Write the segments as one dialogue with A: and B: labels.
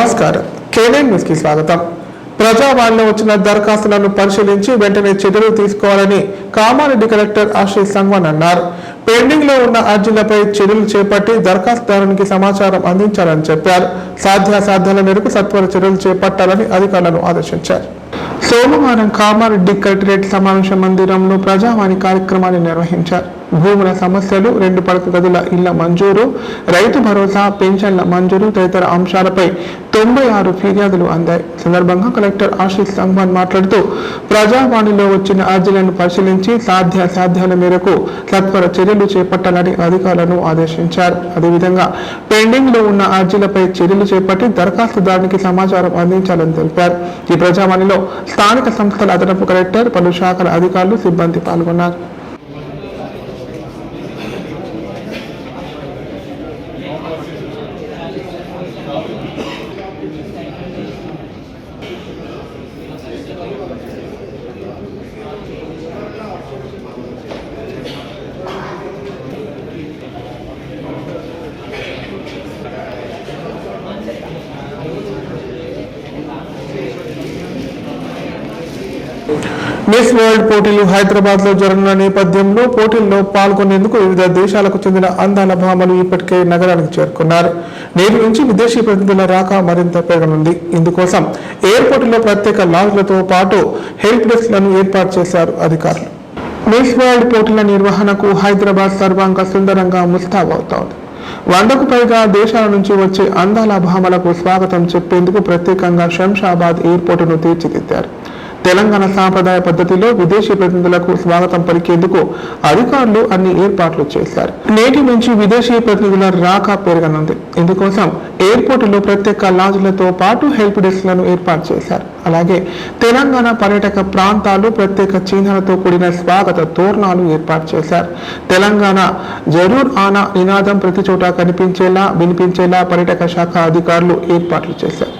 A: నమస్కారం. KNN news కి స్వాగతం. ప్రజావాణిలో వచ్చిన దరఖాస్తులను పరిశీలించి వెంటనే చర్యలు తీసుకోవాలని కామారెడ్డి కలెక్టర్ ఆశీష్ సంగ్వాన్ అన్నారు. పెండింగ్ లో ఉన్న అర్జీలపై చర్యలు చేపట్టి దరఖాస్తుదారునికి సమాచారం అందించాలని చెప్పారు. సాధ్యాసాధ్యాల మేరకు సత్వర చర్యలు చేపట్టాలని అధికారులను ఆదేశించారు. సోమవారం కామారెడ్డి కలెక్టరేట్ సమావేశ మందిరంలో ప్రజావాణి కార్యక్రమాన్ని నిర్వహించారు. భూముల సమస్యలు, 2 పడక గదుల ఇళ్ల మంజూరు, రైతు భరోసా, పెన్షన్ల మంజూరు తదితర అంశాలపై 96 ఫిర్యాదులు అందాయి. సందర్భంగా కలెక్టర్ ఆశీష్ సంగ్వాన్ మాట్లాడుతూ ప్రజావాణిలో వచ్చిన అర్జీలను పరిశీలించి సాధ్యాల మేరకు సత్వర చర్యలు చేపట్టాలని అధికారులను ఆదేశించారు. అదేవిధంగా పెండింగ్ లో ఉన్న అర్జీలపై చర్యలు చేపట్టి దరఖాస్తుదారునికి సమాచారం అందించాలని తెలిపారు. ఈ ప్రజావాణిలో స్థానిక సంస్థల అదనపు కలెక్టర్, పలు శాఖల అధికారులు, సిబ్బంది పాల్గొన్నారు. మిస్ వరల్డ్ పోటీలు హైదరాబాద్ లో జరగనున్న నేపథ్యంలో పోటీల్లో పాల్గొనేందుకు వివిధ దేశాలకు చెందిన అందాల భామలు ఇప్పటికే నగరానికి చేరుకున్నారు. నేటి నుంచి విదేశీ ప్రతినిధుల రాక మరింత పెరగనుంది. ఇందుకోసం ఎయిర్పోర్ట్ లో ప్రత్యేక లాంజ్లతో పాటు హెల్ప్ డెస్క్ లను ఏర్పాటు చేశారు అధికారులు. మిస్ వరల్డ్ పోటీల నిర్వహణకు హైదరాబాద్ సర్వాంగ సుందరంగా ముస్తాబవుతోంది. 100కు పైగా దేశాల నుంచి వచ్చే అందాల భామలకు స్వాగతం చెప్పేందుకు ప్రత్యేకంగా శంషాబాద్ ఎయిర్పోర్టును తీర్చిదిద్దారు. తెలంగాణ సాంప్రదాయ పద్ధతిలో విదేశీ ప్రతినిధులకు స్వాగతం పలికేందుకు అధికారులు అన్ని ఏర్పాట్లు చేశారు. నేటి నుంచి విదేశీ ప్రతినిధుల రాక పెరగనుంది. ఇందుకోసం ఎయిర్పోర్టులో ప్రత్యేక లాంజ్లతో పాటు హెల్ప్ డెస్క్ లను ఏర్పాటు చేశారు. అలాగే తెలంగాణ పర్యాటక ప్రాంతాలు ప్రత్యేక చిహ్నాలతో కూడిన స్వాగత తోరణాలు ఏర్పాటు చేశారు. తెలంగాణ జరూర్ ఆనా నినాదం ప్రతి చోట కనిపించేలా, వినిపించేలా పర్యాటక శాఖ అధికారులు ఏర్పాట్లు చేశారు.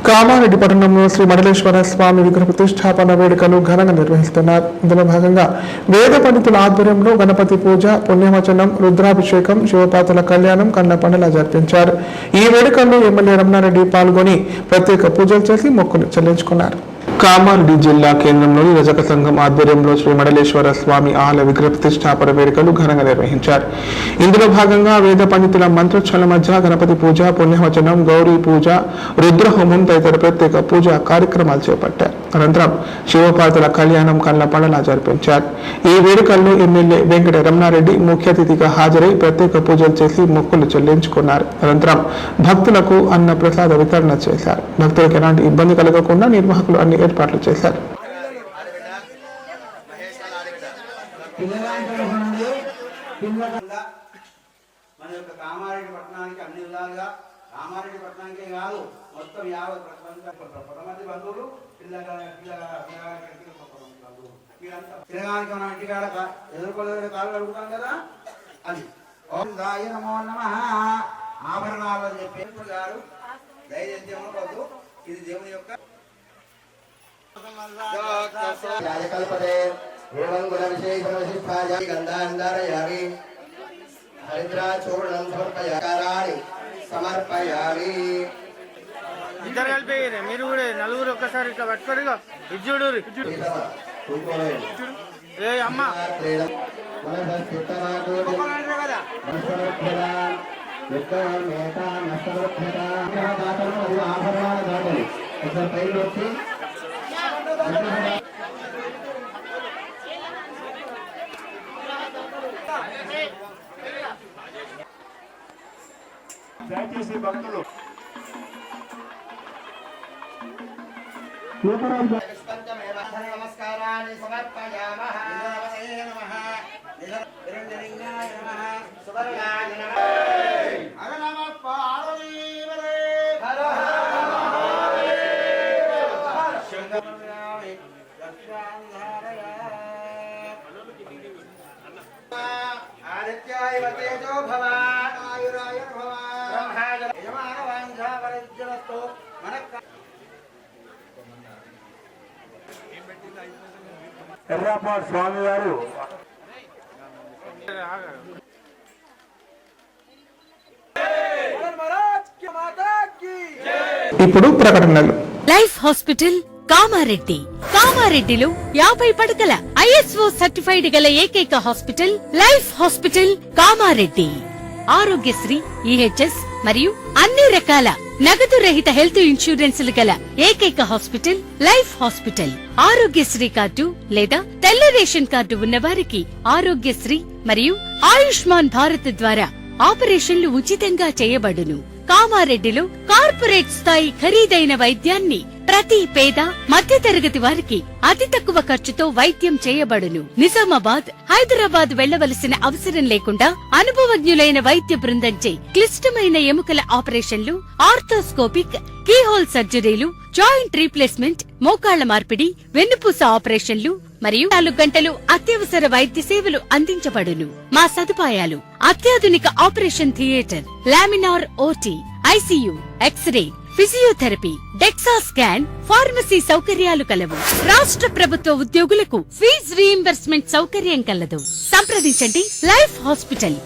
A: కామారెడ్డి పట్టణంలో శ్రీ మండలేశ్వర స్వామి విగ్రహ ప్రతిష్టాపన వేడుకలు ఘనంగా నిర్వహిస్తున్నారు. ఇందులో భాగంగా వేద పండితుల ఆధ్వర్యంలో గణపతి పూజ, పుణ్యవచనం, రుద్రాభిషేకం, శివపార్వతుల కళ్యాణం, కళ్ళ పండుగ జరిపించారు. ఈ వేడుకల్లో ఎమ్మెల్యే రమణారెడ్డి పాల్గొని ప్రత్యేక పూజలు చేసి మొక్కులు చెల్లించుకున్నారు. కామారెడ్డి జిల్లా కేంద్రంలోని రజక సంఘం ఆధ్వర్యంలో శ్రీ మండలేశ్వర స్వామి ఆలయ విగ్రహ ప్రతిష్టాపన వేడుకలు ఘనంగా నిర్వహించారు. ఇందులో భాగంగా వేద పండితుల మంత్రోచ్చారణ మధ్య గణపతి పూజ, పుణ్యవచనం, గౌరీ పూజ, రుద్రహోమం తదితర ప్రత్యేక పూజా కార్యక్రమాలు చేపట్టారు. అనంతరం శివపార్వతుల కళ్యాణం, కళ్ళ పండుగ జరిపించారు. ఈ వేడుకల్లో ఎమ్మెల్యే వెంకట రమణారెడ్డి ముఖ్య అతిథిగా హాజరై ప్రత్యేక పూజలు చేసి మొక్కులు చెల్లించుకున్నారు. అనంతరం భక్తులకు అన్న ప్రసాద వితరణ చేశారు. భక్తులకు ఎలాంటి ఇబ్బంది కలగకుండా నిర్వాహకులు అన్ని ఏర్పాట్లు చేశారు.
B: మన యొక్క కామారెడ్డి పట్టణానికి అన్ని విధాలుగా, కామారెడ్డి పట్టణానికే కాదు మొత్తం 50 బంధువులు పిల్లగానికి మనం ఇంటికాడ ఎదుర్కోలేదు కాళ్ళు అడుగుతాం కదా. అది ఓం దాయ నమో నమః ఆభరణాలు అని చెప్పి గారు ధైర్యం వద్దు. ఇది దేవుని యొక్క
C: రాజకల్పదే ఏవం గుణ విశేషణ విశిష్టాయ గంధాంధారయామి హరిద్రాచూర్ణం సమర్పయామి సమర్పయామి.
D: ఇద్దరు కలిపి మీరు కూడా నలుగురు ఒక్కసారి ఇట్లా పట్టుకోరు. ఇజ్జుడు ఏ అమ్మ
E: దయచేసి భక్తులు
C: నమస్కారాన్ని సమర్పయామః
B: నిరవయే నమః నిరంజనాయ నమః
C: సువర్ణాయ నమః
B: హర నమః పార్వతీపదే
C: హర హర మహాదేవ
B: శంకరామి దక్షాంధారయ
C: ఆదిత్యాయ వతేజో భవ
B: ఆయురాయ భవ
C: బ్రహ్మాయ
B: యజమాన వాంఛావరజ్జలతో మనక్క
E: ఎర్రప్ప స్వామి గారు
A: ఇప్పుడు ప్రకటనలు.
F: Life hospital Kamareddy. కామారెడ్డిలో 50 పడకల ISO సర్టిఫైడ్ గల ఏకైక hospital life hospital Kamareddy. Aarogyasri, EHS మరియు అన్ని రకాల నగదు రహిత హెల్త్ ఇన్సూరెన్సులు గల ఏకైక hospital life hospital. Aarogyasri card లేదా తెల్ల రేషన్ కార్డు ఉన్నవారికి ఆరోగ్యశ్రీ మరియు ఆయుష్మాన్ భారత్ ద్వారా ఆపరేషన్లు ఉచితంగా చేయబడును. కామారెడ్డిలో కార్పొరేట్ స్థాయి ఖరీదైన వైద్యాన్ని ప్రతి పేద మధ్యతరగతి వారికి అతి తక్కువ ఖర్చుతో వైద్యం చేయబడును. నిజామాబాద్, హైదరాబాద్ వెళ్లవలసిన అవసరం లేకుండా అనుభవజ్ఞులైన వైద్య బృందంచే క్లిష్టమైన ఎముకల ఆపరేషన్లు, ఆర్థోస్కోపిక్, కీహోల్ సర్జరీలు, జాయింట్ రీప్లేస్మెంట్, మోకాళ్ల మార్పిడి, వెన్నుపూస ఆపరేషన్లు మరియు 4 గంటలు అత్యవసర వైద్య సేవలు అందించబడును. మా సదుపాయాలు: అత్యాధునిక operation theatre, laminar OT, ICU, x ray, physiotherapy, DEXA scan, pharmacy సౌకర్యాలు కలవు. రాష్ట్ర ప్రభుత్వ ఉద్యోగులకు ఫీజు రీయింబర్స్మెంట్ సౌకర్యం కలదు. సంప్రదించండి లైఫ్ హాస్పిటల్.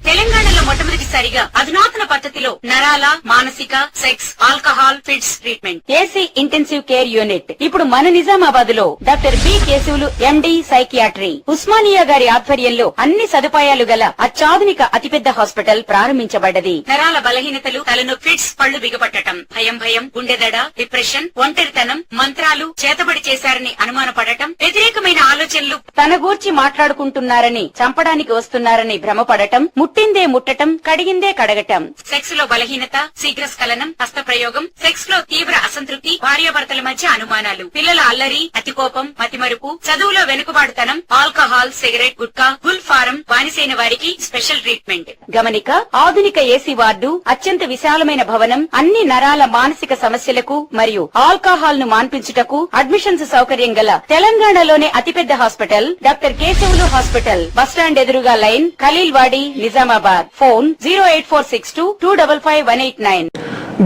F: తెలంగాణలో మొట్టమొదటిసారిగా అధునాతన పద్ధతిలో నరాల, మానసిక, sex, alcohol, fits treatment, AC intensive care unit ఇప్పుడు మన నిజామాబాద్ లో doctor B Keshavulu MD psychiatry, Osmania గారి ఆధ్వర్యంలో అన్ని సదుపాయాలు గల అత్యాధునిక అతిపెద్ద హాస్పిటల్ ప్రారంభించబడ్డది. నరాల బలహీనతలు, తలనొప్పి, ఫిట్స్, పళ్లు బిగపట్టడం, భయం, గుండెదడ, డిప్రెషన్, ఒంటరితనం, మంత్రాలు చేతబడి చేశారని అనుమానపడటం, వ్యతిరేకమైన ఆలోచనలు, తన గూర్చి మాట్లాడుకుంటున్నారని, చంపడానికి వస్తున్నారని భ్రమపడటం, ముట్టిందే ముట్టటం, కడిగిందే కడగటం, సెక్స్ లో బలహీనత, శీఘ్రస్ఖలనం, హస్తప్రయోగం, సెక్స్ లో తీవ్ర అసంతృప్తి, భార్యాభర్తల మధ్య అనుమానాలు, పిల్లల అల్లరి, అతికోపం, మతిమరుపు, చదువులో వెనుకబాటుతనం, alcohol, cigarette, gutka, Gul form బానిసైన వారికి స్పెషల్ ట్రీట్మెంట్. గమనిక: ఆధునిక ఏసీ వార్డు, అత్యంత విశాలమైన భవనం, అన్ని నరాల మానసిక సమస్యలకు మరియు ఆల్కహాల్ ను మాన్పించుటకు అడ్మిషన్స్ సౌకర్యం గల తెలంగాణలోనే అతిపెద్ద hospital doctor Keshavulu hospital. Bus stand ఎదురుగా లైన్, ఖలీల్ వాడి, నిజామాబాద్. ఫోన్ 08462255189.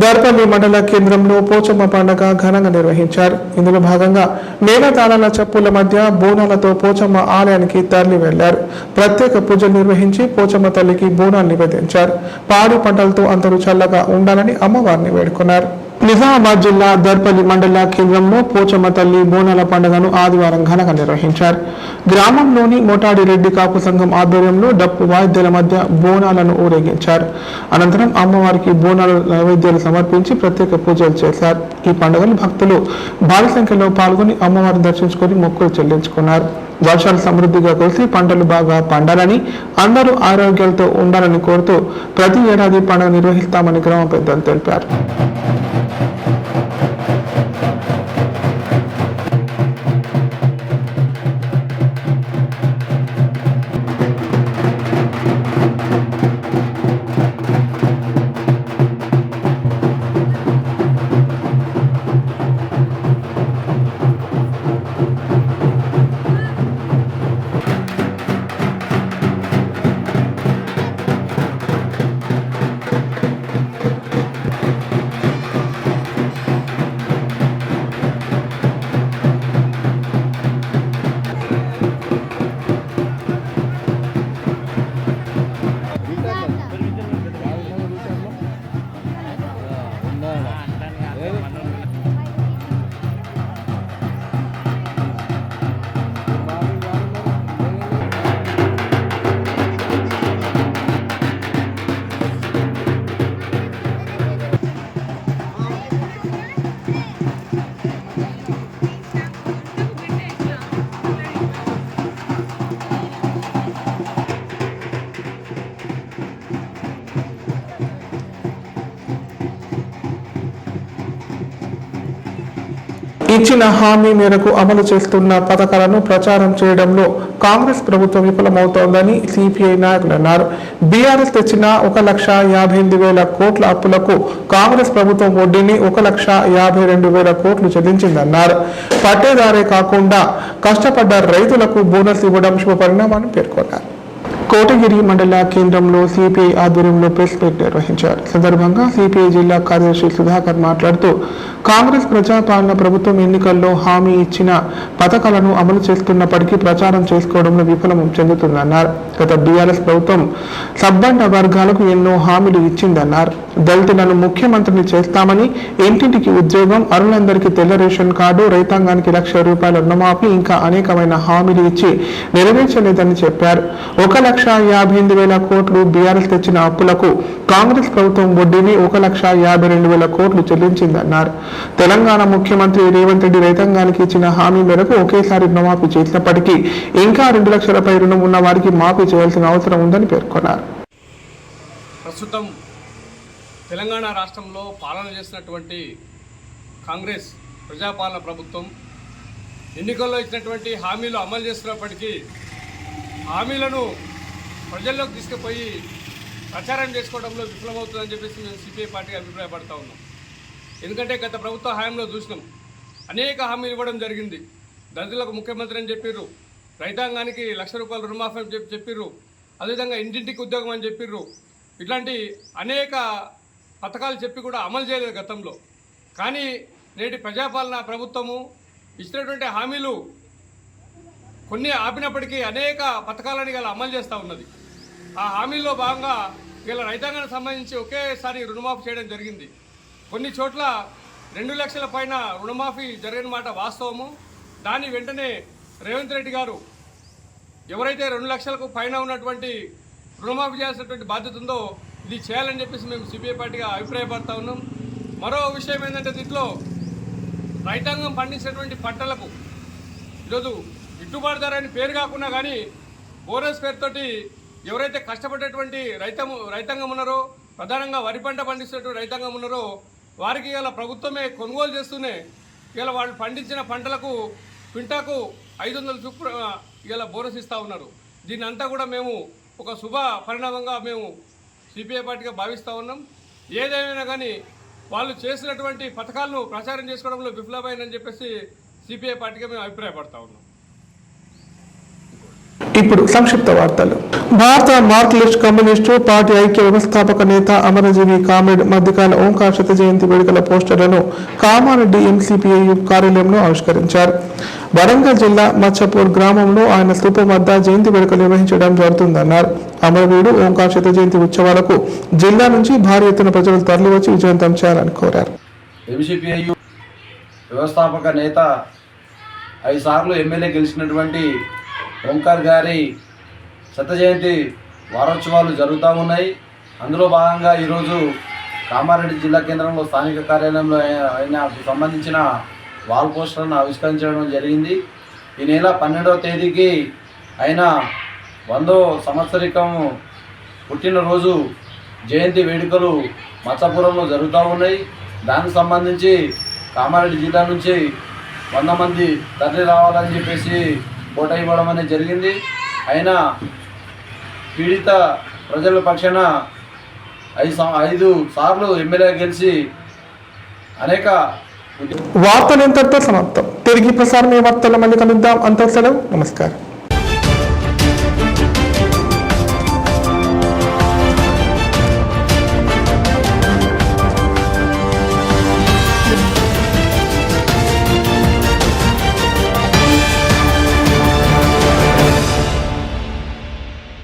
A: దర్పల్లి మండల కేంద్రంలో పోచమ్మ పండుగ ఘనంగా నిర్వహించారు. ఇందులో భాగంగా మేళతాళాల చప్పుల మధ్య బోనాలతో పోచమ్మ ఆలయానికి తరలి వెళ్లారు. ప్రత్యేక పూజలు నిర్వహించి పోచమ్మ తల్లికి బోనాలు నివేదించారు. పాడి పంటలతో అందరూ చల్లగా ఉండాలని అమ్మవారిని వేడుకున్నారు. నిజామాబాద్ జిల్లా దర్పల్లి మండల కేంద్రంలో పోచమ్మ తల్లి బోనాల పండుగను ఆదివారం ఘనంగా నిర్వహించారు. గ్రామంలోని మోటాడి రెడ్డి కాపు సంఘం ఆధ్వర్యంలో డప్పు వాయిద్యాల మధ్య బోనాలను ఊరేగించారు. అనంతరం అమ్మవారికి బోనాల నైవేద్యాలు సమర్పించి ప్రత్యేక పూజలు చేశారు. ఈ పండుగను భక్తులు భారీ సంఖ్యలో పాల్గొని అమ్మవారిని దర్శించుకొని మొక్కులు చెల్లించుకున్నారు. వర్షాలు సమృద్ధిగా కురిసి పంటలు బాగా పండాలని, అందరూ ఆరోగ్యాలతో ఉండాలని కోరుతూ ప్రతి ఏడాది పండుగ నిర్వహిస్తామని గ్రామ పెద్దలు తెలిపారు. ఇచ్చిన హామీ మేరకు అమలు చేస్తున్న పథకాలను ప్రచారం చేయడంలో కాంగ్రెస్ ప్రభుత్వం విఫలమవుతోందని సిపిఐ నాయకులు అన్నారు. బీఆర్ఎస్ తెచ్చిన 1,58,000 కోట్ల అప్పులకు కాంగ్రెస్ ప్రభుత్వం వడ్డీని 1,52,000 కోట్లు చెల్లించిందన్నారు. పట్టేదారే కాకుండా కష్టపడ్డ రైతులకు బోనస్ ఇవ్వడం శుభ పరిణామాన్ని పేర్కొన్నారు. కోటగిరి మండల కేంద్రంలో సిపిఐ ఆధ్వర్యంలో ప్రెస్ మీట్ నిర్వహించారు. సందర్భంగా సిపిఐ జిల్లా కార్యదర్శి సుధాకర్ మాట్లాడుతూ కాంగ్రెస్ ప్రజాపాలన ప్రభుత్వం ఎన్నికల్లో హామీ ఇచ్చిన పథకాలను అమలు చేస్తున్నప్పటికీ ప్రచారం చేసుకోవడంలో విఫలం చెందుతుందన్నారు. గత బీఆర్ఎస్ ప్రభుత్వం సబ్బండ వర్గాలకు ఎన్నో హామీలు ఇచ్చిందన్నారు. దళితులను ముఖ్యమంత్రిని చేస్తామని, ఇంటింటికి ఉద్యోగం, అరులందరికీ తెల్ల రేషన్ కార్డు, రైతాంగానికి ₹1,00,000 రుణమాఫీ ఇంకా అనేకమైన హామీలు ఇచ్చి నెరవేర్చలేదని చెప్పారు. 1,58,000 కోట్లు బీఆర్ఎస్ తెచ్చిన అప్పులకు కాంగ్రెస్ ప్రభుత్వం వడ్డీని 1,52,000 కోట్లు చెల్లించిందన్నారు. తెలంగాణ ముఖ్యమంత్రి రేవంత్ రెడ్డి రైతాంగానికి ఇచ్చిన హామీ మేరకు ఒకేసారి రుణమాఫీ చేసినప్పటికీ ఇంకా 2 లక్షలపై రుణం ఉన్న వారికి మాఫీ చేయాల్సిన అవసరం ఉందని పేర్కొన్నారు.
G: ప్రస్తుతం తెలంగాణ రాష్ట్రంలో పాలన చేసినటువంటి కాంగ్రెస్ ప్రజాపాలన ప్రభుత్వం ఎన్నికల్లో ఇచ్చినటువంటి హామీలు అమలు చేస్తున్నప్పటికీ హామీలను ప్రజల్లోకి తీసుకుపోయి ప్రచారం చేసుకోవడంలో విఫలమవుతుందని చెప్పేసి మేము సిపిఐ పార్టీగా అభిప్రాయపడతా ఉన్నాం. ఎందుకంటే గత ప్రభుత్వ హామీలో చూసినాం, అనేక హామీలు ఇవ్వడం జరిగింది. దళితులకు ముఖ్యమంత్రి అని చెప్పిర్రు, రైతాంగానికి ₹1,00,000 రుణమాఫీ అని చెప్పిర్రు, అదేవిధంగా ఇంటింటికి ఉద్యోగం అని చెప్పిర్రు. ఇట్లాంటి అనేక పథకాలు చెప్పి కూడా అమలు చేయలేదు గతంలో. కానీ నేటి ప్రజాపాలన ప్రభుత్వము ఇచ్చినటువంటి హామీలు కొన్ని ఆపినప్పటికీ అనేక పథకాలను ఇలా అమలు చేస్తూ ఉన్నది. ఆ హామీల్లో భాగంగా ఇలా రైతాంగానికి సంబంధించి ఒకేసారి రుణమాఫీ చేయడం జరిగింది. కొన్ని చోట్ల 2 లక్షల పైన రుణమాఫీ జరిగిన మాట వాస్తవము. దాని వెంటనే రేవంత్ రెడ్డి గారు ఎవరైతే 2 లక్షలకు పైన ఉన్నటువంటి రుణమాఫీ చేయాల్సినటువంటి బాధ్యత ఉందో ఇది చేయాలని చెప్పేసి మేము సిపిఐ పార్టీగా అభిప్రాయపడతా ఉన్నాం. మరో విషయం ఏంటంటే దీంట్లో రైతాంగం పండించినటువంటి పంటలకు ఈరోజు గిట్టుబాటు ధర అని పేరు కాకుండా కానీ బోనస్ పేరుతోటి ఎవరైతే కష్టపడేటువంటి రైతాంగం ఉన్నారో, ప్రధానంగా వరి పంట పండిస్తున్నటువంటి రైతాంగం ఉన్నారో వారికి ఇలా ప్రభుత్వమే కొనుగోలు చేస్తూనే ఇలా వాళ్ళు పండించిన పంటలకు క్వింటాకు 500 చొప్పున ఇలా బోనస్ ఇస్తూ ఉన్నారు. దీన్ని అంతా కూడా మేము ఒక శుభ పరిణామంగా మేము సిపిఐ పార్టీగా భావిస్తూ ఉన్నాం. ఏదేమైనా కానీ వాళ్ళు చేసినటువంటి పథకాలను ప్రచారం చేసుకోవడంలో విఫలమైందని చెప్పేసి సిపిఐ పార్టీగా మేము అభిప్రాయపడతా ఉన్నాం.
A: ఇప్పుడు సంక్షిప్త వార్తలు. భారత మార్క్సిస్ట్ కమ్యూనిస్టు పార్టీ ఐక్య వ్యవస్థాపక నేత అమరజీవి కామ్రేడ్ మధ్యకాల ఓంకార్ శత జయంతి వేడుకల పోస్టర్లను కామారెడ్డి ఎంసీపీఐ కార్యాలయంలో ఆవిష్కరించారు. వరంగల్ జిల్లా మచ్చపూర్ గ్రామంలో ఆయన స్థూపం వద్ద జయంతి వేడుకలు నిర్వహించడం జరుగుతుందన్నారు. అమరవీరుడు ఓంకార్ శత జయంతి ఉత్సవాలకు జిల్లా నుంచి భారీ ఎత్తున ప్రజలు తరలివచ్చి విజయవంతం చేయాలని కోరారు.
H: ఎంసీపీఐ వ్యవస్థాపక నేత 5 సార్లు ఎమ్మెల్యే గెలిచినటువంటి ఓంకార్ గారి శత జయంతి వారోత్సవాలు జరుగుతూ ఉన్నాయి. అందులో భాగంగా ఈరోజు కామారెడ్డి జిల్లా కేంద్రంలో స్థానిక కార్యాలయంలో ఆయనకు సంబంధించిన వాల్ పోస్టర్ను ఆవిష్కరించడం జరిగింది. ఈ నెల 12వ తేదీకి ఆయన 100వ సంవత్సరికం పుట్టినరోజు జయంతి వేడుకలు మత్సపురంలో జరుగుతూ ఉన్నాయి. దానికి సంబంధించి కామారెడ్డి జిల్లా నుంచి 100 మంది తరలి రావాలని చెప్పేసి ఓట ఇవ్వడం అనేది జరిగింది. అయినా పీడిత ప్రజల పక్షాన 5 సార్లు ఎమ్మెల్యే గెలిచి అనేక
A: వార్తలు ఇంతటితో సమాప్తం. తిరిగి ప్రసారమే వార్తల మళ్ళీ కలుద్దాం. అంతా సెలవు. నమస్కారం.